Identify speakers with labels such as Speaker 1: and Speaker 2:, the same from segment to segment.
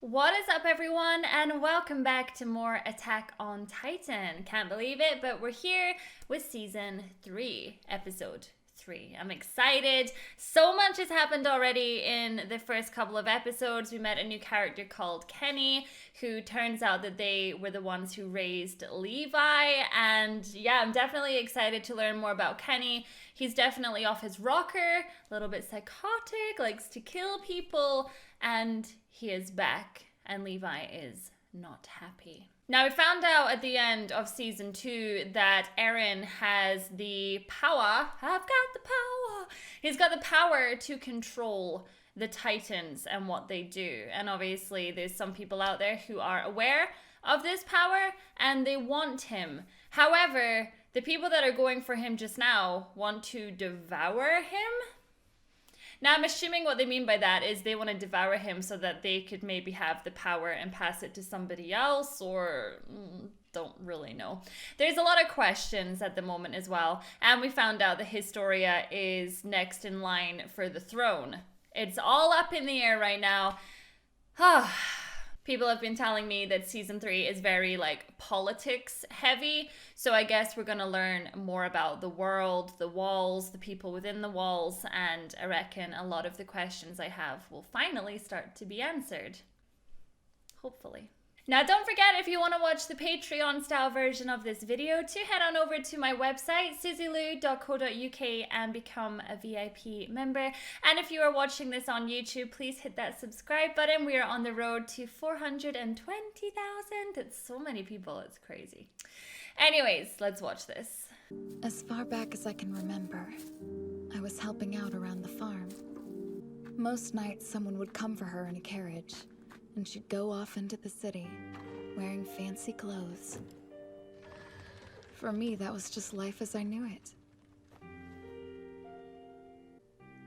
Speaker 1: What is up, everyone, and welcome back to more Attack on Titan. Can't believe it, but we're here with Season 3, Episode 3. I'm excited. So much has happened already in the first couple of episodes. We met a new character called Kenny, who turns out that they were the ones who raised Levi. And yeah, I'm definitely excited to learn more about Kenny. He's definitely off his rocker, a little bit psychotic, likes to kill people, and he is back, and Levi is not happy. Now, we found out at the end of Season 2 that Eren has the power. I've got the power. He's got the power to control the Titans and what they do. And obviously, there's some people out there who are aware of this power, and they want him. However, the people that are going for him just now want to devour him. Now, I'm assuming what they mean by that is they want to devour him so that they could maybe have the power and pass it to somebody else, or don't really know. There's a lot of questions at the moment as well. And we found out that Historia is next in line for the throne. It's all up in the air right now. People have been telling me that Season 3 is very, politics heavy. So I guess we're going to learn more about the world, the walls, the people within the walls. And I reckon a lot of the questions I have will finally start to be answered. Hopefully. Now, don't forget, if you want to watch the Patreon-style version of this video, to head on over to my website, suzylu.co.uk, and become a VIP member. And if you are watching this on YouTube, please hit that subscribe button. We are on the road to 420,000. It's so many people, it's crazy. Anyways, let's watch this.
Speaker 2: As far back as I can remember, I was helping out around the farm. Most nights, someone would come for her in a carriage, and she'd go off into the city, wearing fancy clothes. For me, that was just life as I knew it.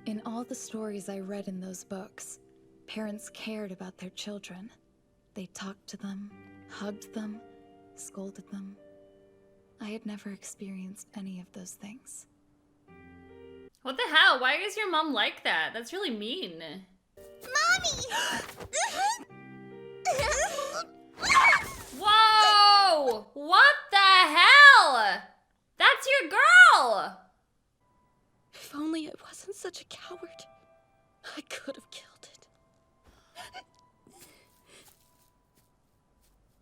Speaker 2: In all the stories I read in those books, parents cared about their children. They talked to them, hugged them, scolded them. I had never experienced any of those things.
Speaker 1: What the hell? Why is your mom like that? That's really mean.
Speaker 3: Mommy!
Speaker 1: Whoa! What the hell? That's your girl!
Speaker 3: If only I wasn't such a coward, I could have killed it.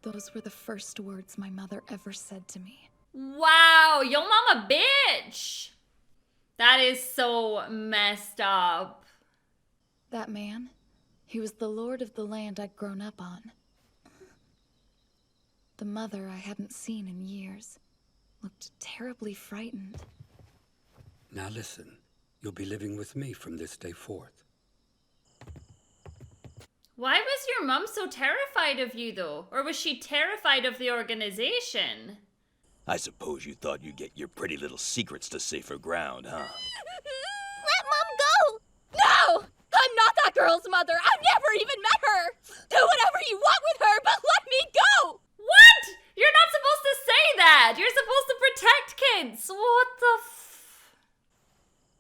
Speaker 2: Those were the first words my mother ever said to me.
Speaker 1: Wow, yo mama bitch! That is so messed up.
Speaker 2: That man, he was the lord of the land I'd grown up on. The mother I hadn't seen in years looked terribly frightened.
Speaker 4: Now listen, you'll be living with me from this day forth.
Speaker 1: Why was your mom so terrified of you, though? Or was she terrified of the organization?
Speaker 5: I suppose you thought you'd get your pretty little secrets to safer ground, huh?
Speaker 3: Let Mom go! No! I'm not that girl's mother! I've never even met her! Do whatever you want with her, but let me go!
Speaker 1: What? You're not supposed to say that! You're supposed to protect kids! What the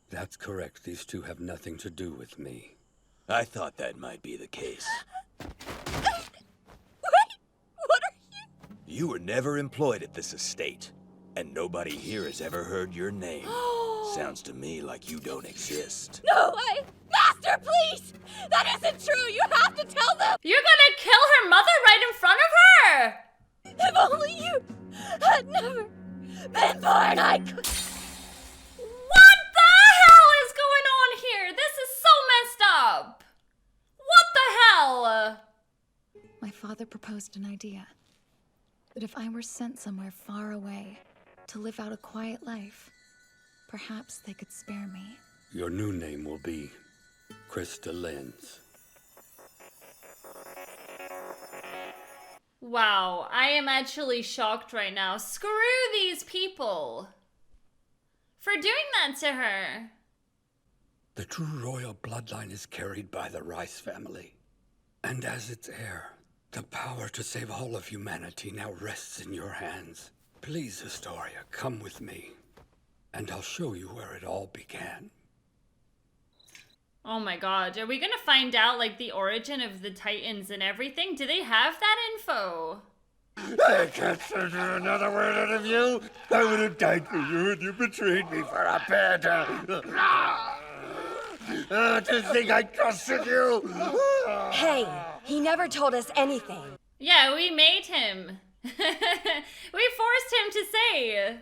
Speaker 4: That's correct. These two have nothing to do with me.
Speaker 5: I thought that might be the case.
Speaker 3: What are you?
Speaker 5: You were never employed at this estate, and nobody here has ever heard your name. Sounds to me like you don't exist.
Speaker 3: No way! Master, please! That isn't true! You have to tell them!
Speaker 1: You're gonna kill her mother right in front of her!
Speaker 3: If only you had never been born, I could...
Speaker 1: What the hell is going on here? This is so messed up! What the hell?
Speaker 2: My father proposed an idea. That if I were sent somewhere far away to live out a quiet life, perhaps they could spare me.
Speaker 4: Your new name will be Krista Lenz.
Speaker 1: Wow, I am actually shocked right now. Screw these people for doing that to her.
Speaker 4: The true royal bloodline is carried by the Rice family. And as its heir, the power to save all of humanity now rests in your hands. Please, Historia, come with me, and I'll show you where it all began.
Speaker 1: Oh my god, are we gonna find out like the origin of the Titans and everything? Do they have that info?
Speaker 4: I can't say another word out of you. I would have died for you and you betrayed me for a bit. To think I trusted you.
Speaker 6: Hey, he never told us anything.
Speaker 1: Yeah, we made him. We forced him to say.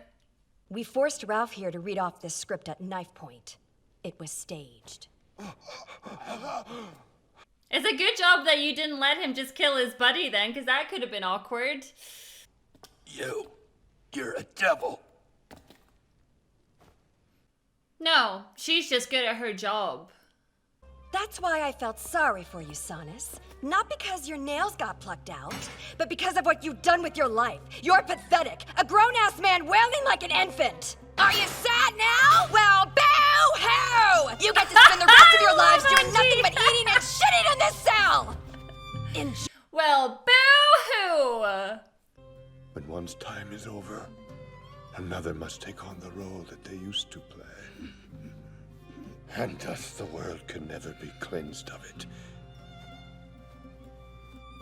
Speaker 6: We forced Ralph here to read off this script at knife point. It was staged.
Speaker 1: It's a good job that you didn't let him just kill his buddy then, because that could have been awkward.
Speaker 4: You're a devil.
Speaker 1: No, she's just good at her job.
Speaker 6: That's why I felt sorry for you, Sonus. Not because your nails got plucked out, but because of what you've done with your life. You're pathetic, a grown-ass man wailing like an infant. Are you sad now? Well, boo-hoo! You get to spend the rest of your lives doing nothing but eating and shitting in this cell!
Speaker 1: Well, boo-hoo!
Speaker 7: When one's time is over, another must take on the role that they used to play. And thus the world can never be cleansed of it.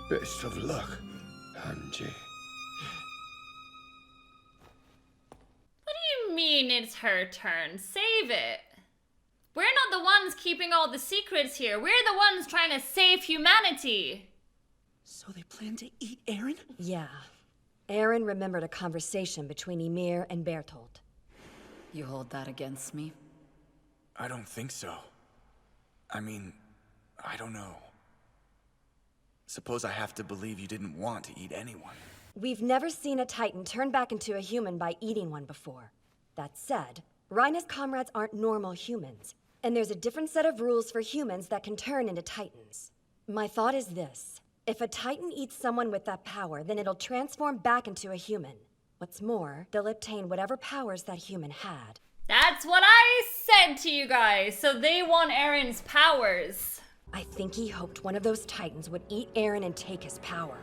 Speaker 7: Best of luck, Angie.
Speaker 1: What do you mean it's her turn? Save it. We're not the ones keeping all the secrets here. We're the ones trying to save humanity.
Speaker 8: So they plan to eat Aaron?
Speaker 6: Yeah. Aaron remembered a conversation between Ymir and Bertolt.
Speaker 9: You hold that against me?
Speaker 5: I don't think so. I mean, I don't know. Suppose I have to believe you didn't want to eat anyone.
Speaker 6: We've never seen a Titan turn back into a human by eating one before. That said, Rhina's comrades aren't normal humans, and there's a different set of rules for humans that can turn into Titans. My thought is this. If a Titan eats someone with that power, then it'll transform back into a human. What's more, they'll obtain whatever powers that human had.
Speaker 1: That's what I said to you guys. So they want Aaron's powers.
Speaker 6: I think he hoped one of those Titans would eat Aaron and take his power.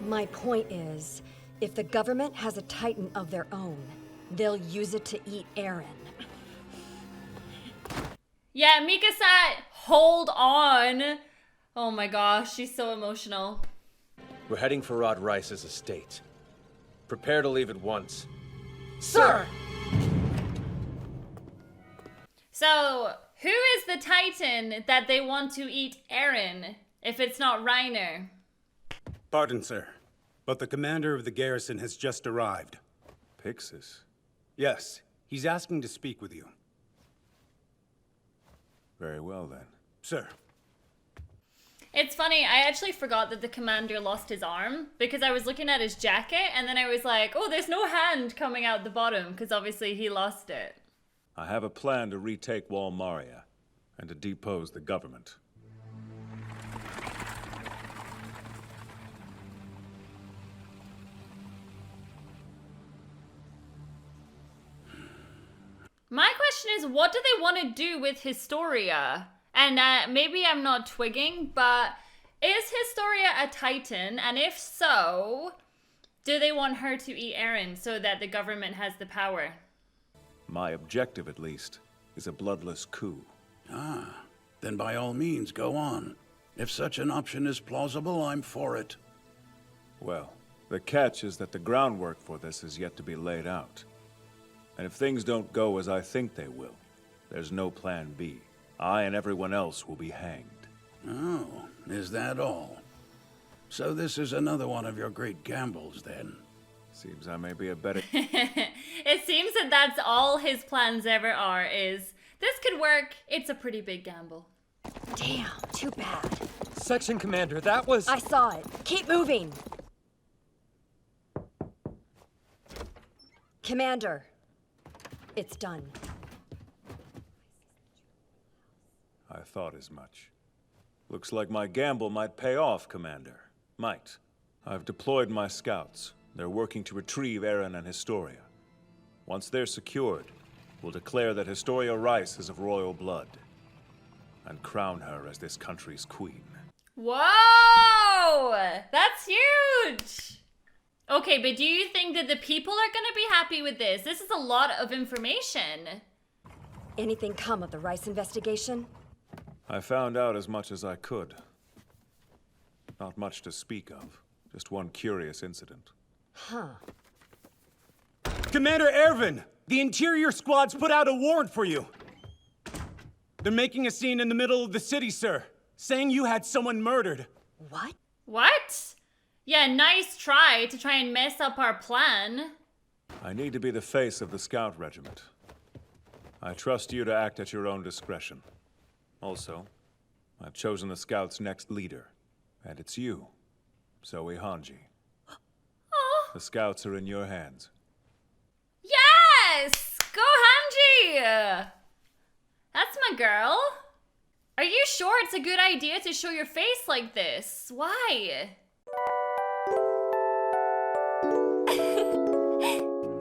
Speaker 6: My point is, if the government has a Titan of their own, they'll use it to eat Aaron.
Speaker 1: Yeah, Mikasa, hold on. Oh my gosh, she's so emotional.
Speaker 10: We're heading for Rod Rice's estate. Prepare to leave at once.
Speaker 6: Sir!
Speaker 1: So, who is the Titan that they want to eat Aaron, if it's not Reiner?
Speaker 11: Pardon, sir, but the commander of the garrison has just arrived.
Speaker 10: Pixis?
Speaker 11: Yes, he's asking to speak with you.
Speaker 10: Very well, then.
Speaker 11: Sir.
Speaker 1: It's funny, I actually forgot that the commander lost his arm, because I was looking at his jacket, and then I was like, oh, there's no hand coming out the bottom, because obviously he lost it.
Speaker 10: I have a plan to retake Wall Maria and to depose the government.
Speaker 1: My question is, what do they want to do with Historia? And maybe I'm not twigging, but is Historia a Titan? And if so, do they want her to eat Aaron so that the government has the power?
Speaker 10: My objective, at least, is a bloodless coup.
Speaker 4: Ah, then by all means, go on. If such an option is plausible, I'm for it.
Speaker 10: Well, the catch is that the groundwork for this is yet to be laid out. And if things don't go as I think they will, there's no plan B. I and everyone else will be hanged.
Speaker 4: Oh, is that all? So this is another one of your great gambles, then?
Speaker 10: Seems I may be a better...
Speaker 1: It seems that that's all his plans ever are, is this could work, it's a pretty big gamble.
Speaker 6: Damn, too bad.
Speaker 8: Section Commander, that was...
Speaker 6: I saw it. Keep moving. Commander, it's done.
Speaker 10: I thought as much. Looks like my gamble might pay off, Commander. Might. I've deployed my scouts. They're working to retrieve Aaron and Historia. Once they're secured, we'll declare that Historia Rice is of royal blood and crown her as this country's queen.
Speaker 1: Whoa! That's huge! Okay, but do you think that the people are gonna be happy with this? This is a lot of information.
Speaker 6: Anything come of the Rice investigation?
Speaker 10: I found out as much as I could. Not much to speak of. Just one curious incident.
Speaker 6: Huh.
Speaker 11: Commander Ervin! The Interior Squad's put out a warrant for you. They're making a scene in the middle of the city, sir. Saying you had someone murdered.
Speaker 6: What?
Speaker 1: What? Yeah, nice try to try and mess up our plan.
Speaker 10: I need to be the face of the Scout Regiment. I trust you to act at your own discretion. Also, I've chosen the Scouts' next leader. And it's you, Zoe Hanji.
Speaker 1: Oh.
Speaker 10: The Scouts are in your hands.
Speaker 1: Yes! Go Hanji! That's my girl. Are you sure it's a good idea to show your face like this? Why?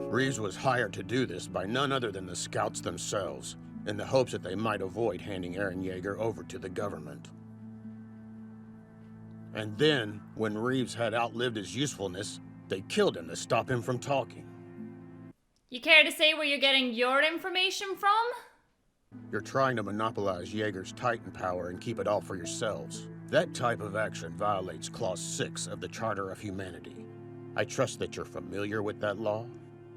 Speaker 12: Reeves was hired to do this by none other than the Scouts themselves, in the hopes that they might avoid handing Eren Yeager over to the government. And then, when Reeves had outlived his usefulness, they killed him to stop him from talking.
Speaker 1: You care to say where you're getting your information from?
Speaker 12: You're trying to monopolize Yeager's Titan power and keep it all for yourselves. That type of action violates Clause 6 of the Charter of Humanity. I trust that you're familiar with that law?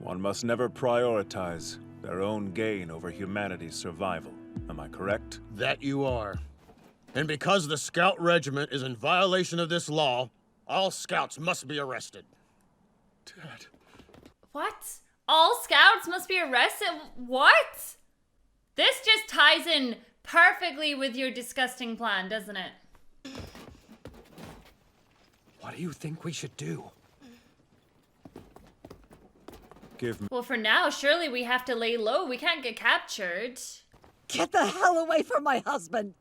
Speaker 10: One must never prioritize their own gain over humanity's survival. Am I correct?
Speaker 12: That you are. And because the Scout Regiment is in violation of this law, all Scouts must be arrested.
Speaker 11: Dad.
Speaker 1: What? All Scouts must be arrested? What? This just ties in perfectly with your disgusting plan, doesn't it?
Speaker 8: What do you think we should do?
Speaker 10: Give me.
Speaker 1: Well, for now, surely we have to lay low. We can't get captured.
Speaker 13: Get the hell away from my husband!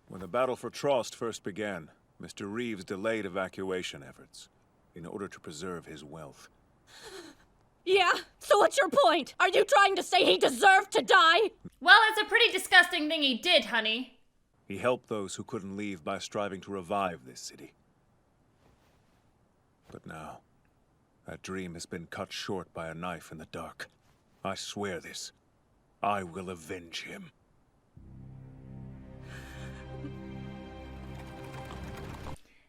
Speaker 10: When the battle for Trost first began, Mr. Reeves delayed evacuation efforts in order to preserve his wealth.
Speaker 3: Yeah? So what's your point? Are you trying to say he deserved to die?
Speaker 1: Well, it's a pretty disgusting thing he did, honey.
Speaker 10: He helped those who couldn't leave by striving to revive this city. But now, that dream has been cut short by a knife in the dark. I swear this. I will avenge him.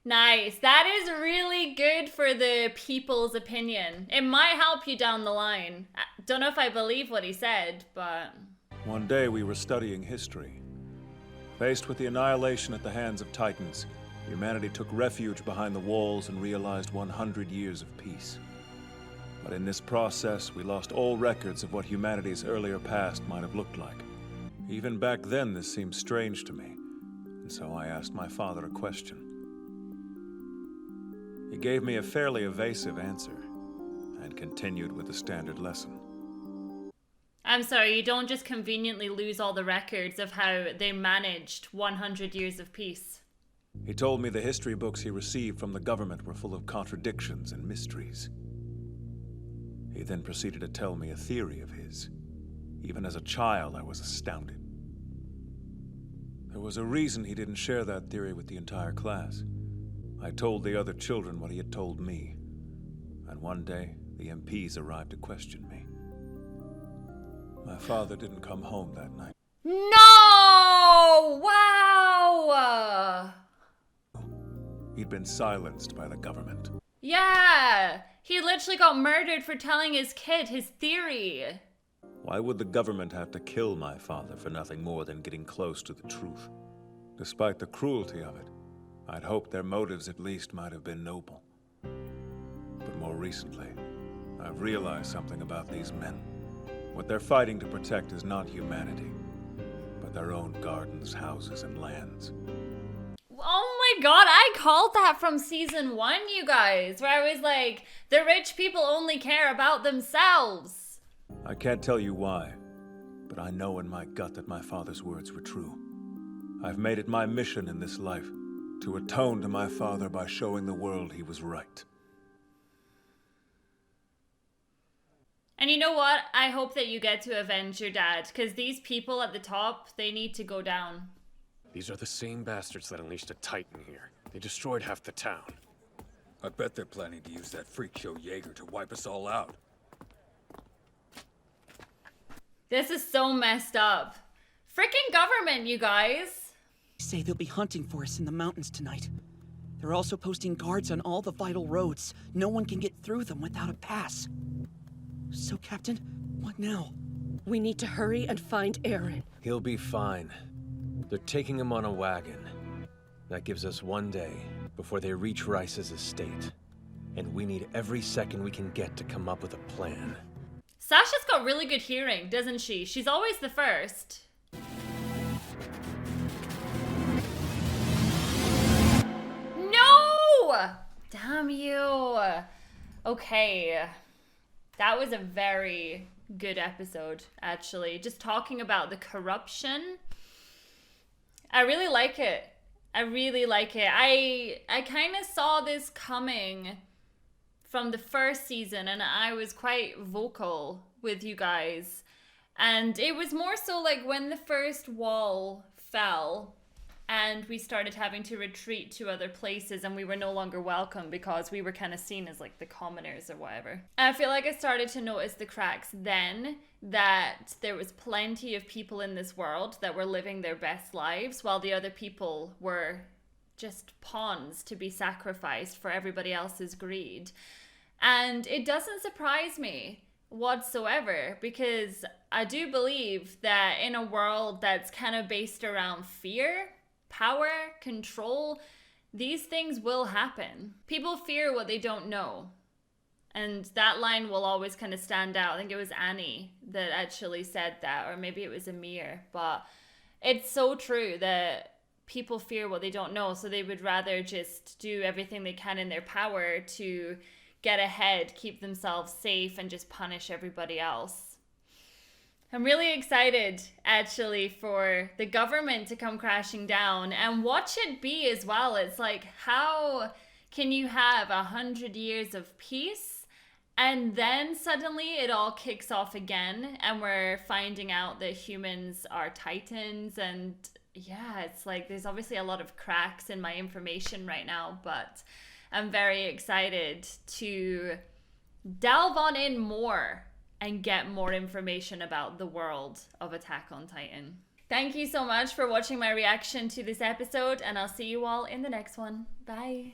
Speaker 1: Nice. That is really good for the people's opinion. It might help you down the line. I don't know if I believe what he said, but...
Speaker 10: One day we were studying history. Faced with the annihilation at the hands of Titans, humanity took refuge behind the walls and realized 100 years of peace. But in this process, we lost all records of what humanity's earlier past might have looked like. Even back then, this seemed strange to me, and so I asked my father a question. He gave me a fairly evasive answer, and continued with the standard lesson.
Speaker 1: I'm sorry, you don't just conveniently lose all the records of how they managed 100 years of peace.
Speaker 10: He told me the history books he received from the government were full of contradictions and mysteries. He then proceeded to tell me a theory of his. Even as a child, I was astounded. There was a reason he didn't share that theory with the entire class. I told the other children what he had told me, and one day the MPs arrived to question me. My father didn't come home that night.
Speaker 1: No! Wow!
Speaker 10: He'd been silenced by the government.
Speaker 1: Yeah! He literally got murdered for telling his kid his theory.
Speaker 10: Why would the government have to kill my father for nothing more than getting close to the truth? Despite the cruelty of it, I'd hoped their motives at least might have been noble. But more recently, I've realized something about these men. What they're fighting to protect is not humanity, but their own gardens, houses, and lands.
Speaker 1: Oh my god, I called that from season 1, you guys, where I was like, the rich people only care about themselves.
Speaker 10: I can't tell you why, but I know in my gut that my father's words were true. I've made it my mission in this life to atone to my father by showing the world he was right.
Speaker 1: And you know what? I hope that you get to avenge your dad, because these people at the top, they need to go down.
Speaker 14: These are the same bastards that unleashed a Titan here. They destroyed half the town.
Speaker 4: I bet they're planning to use that freak show Jaeger to wipe us all out.
Speaker 1: This is so messed up. Freaking government, you guys.
Speaker 15: Say they'll be hunting for us in the mountains tonight. They're also posting guards on all the vital roads. No one can get through them without a pass. So, Captain, what now?
Speaker 16: We need to hurry and find Aaron.
Speaker 14: He'll be fine. They're taking him on a wagon. That gives us 1 day before they reach Rice's estate. And we need every second we can get to come up with a plan.
Speaker 1: Sasha's got really good hearing, doesn't she? She's always the first. No! Damn you. Okay. That was a very good episode, actually. Just talking about the corruption. I really like it. I really like it. I kind of saw this coming from the first season, and I was quite vocal with you guys. And it was more so like when the first wall fell and we started having to retreat to other places and we were no longer welcome because we were kind of seen as like the commoners or whatever. I feel like I started to notice the cracks then, that there was plenty of people in this world that were living their best lives while the other people were just pawns to be sacrificed for everybody else's greed. And it doesn't surprise me whatsoever, because I do believe that in a world that's kind of based around fear, power, control, these things will happen. People fear what they don't know. And that line will always kind of stand out. I think it was Annie that actually said that, or maybe it was Amir. But it's so true that people fear what they don't know, so they would rather just do everything they can in their power to get ahead, keep themselves safe, and just punish everybody else. I'm really excited, actually, for the government to come crashing down and watch it be as well. It's like, how can you have 100 years of peace and then suddenly it all kicks off again and we're finding out that humans are titans? And yeah, it's like there's obviously a lot of cracks in my information right now, but I'm very excited to delve on in more and get more information about the world of Attack on Titan. Thank you so much for watching my reaction to this episode, and I'll see you all in the next one. Bye.